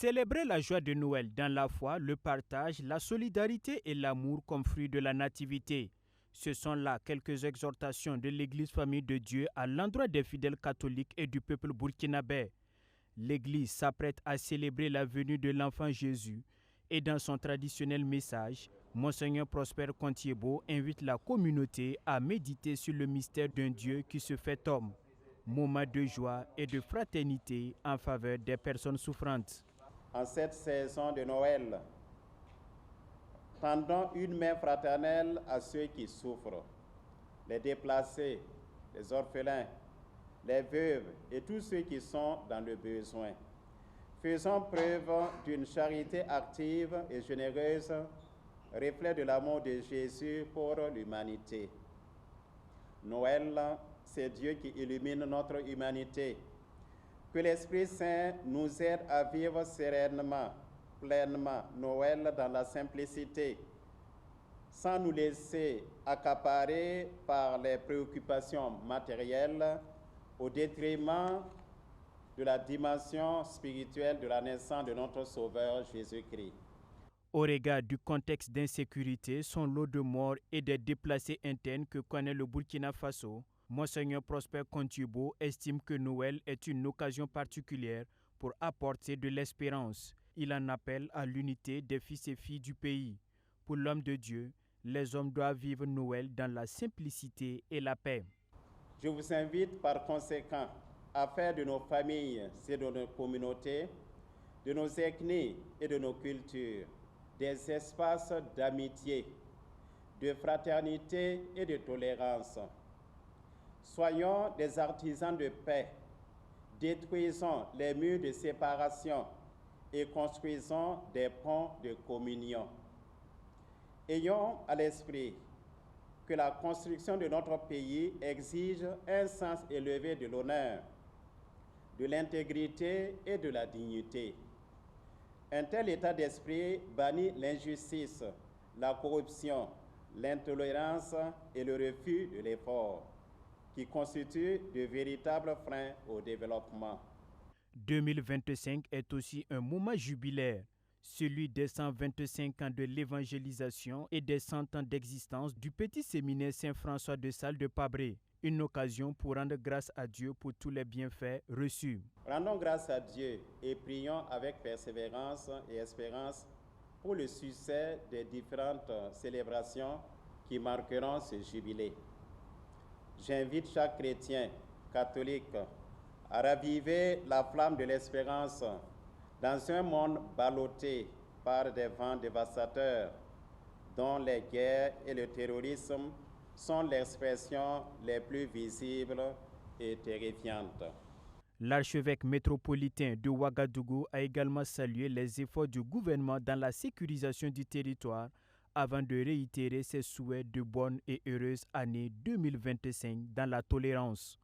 Célébrer la joie de Noël dans la foi, le partage, la solidarité et l'amour comme fruit de la nativité. Ce sont là quelques exhortations de l'Église Famille de Dieu à l'endroit des fidèles catholiques et du peuple burkinabé. L'Église s'apprête à célébrer la venue de l'enfant Jésus et dans son traditionnel message, Monseigneur Prosper Contiebo invite la communauté à méditer sur le mystère d'un Dieu qui se fait homme. Moment de joie et de fraternité en faveur des personnes souffrantes. En cette saison de Noël, tendons une main fraternelle à ceux qui souffrent, les déplacés, les orphelins, les veuves et tous ceux qui sont dans le besoin. Faisons preuve d'une charité active et généreuse, reflet de l'amour de Jésus pour l'humanité. Noël, c'est Dieu qui illumine notre humanité. Que l'Esprit Saint nous aide à vivre sereinement, pleinement Noël dans la simplicité, sans nous laisser accaparer par les préoccupations matérielles au détriment de la dimension spirituelle de la naissance de notre Sauveur Jésus-Christ. Au regard du contexte d'insécurité, son lot de morts et des déplacés internes que connaît le Burkina Faso, Monseigneur Prosper Contiebo estime que Noël est une occasion particulière pour apporter de l'espérance. Il en appelle à l'unité des fils et filles du pays. Pour l'homme de Dieu, les hommes doivent vivre Noël dans la simplicité et la paix. Je vous invite par conséquent à faire de nos familles et de nos communautés, de nos ethnies et de nos cultures, des espaces d'amitié, de fraternité et de tolérance. Soyons des artisans de paix, détruisons les murs de séparation et construisons des ponts de communion. Ayons à l'esprit que la construction de notre pays exige un sens élevé de l'honneur, de l'intégrité et de la dignité. Un tel état d'esprit bannit l'injustice, la corruption, l'intolérance et le refus de l'effort, qui constituent de véritables freins au développement. 2025 est aussi un moment jubilaire, celui des 125 ans de l'évangélisation et des 100 ans d'existence du petit séminaire Saint-François de Sales de Pabré. Une occasion pour rendre grâce à Dieu pour tous les bienfaits reçus. Rendons grâce à Dieu et prions avec persévérance et espérance pour le succès des différentes célébrations qui marqueront ce jubilé. J'invite chaque chrétien catholique à raviver la flamme de l'espérance dans un monde ballotté par des vents dévastateurs dont les guerres et le terrorisme sont l'expression les plus visibles et terrifiantes. L'archevêque métropolitain de Ouagadougou a également salué les efforts du gouvernement dans la sécurisation du territoire avant de réitérer ses souhaits de bonne et heureuse année 2025 dans la tolérance.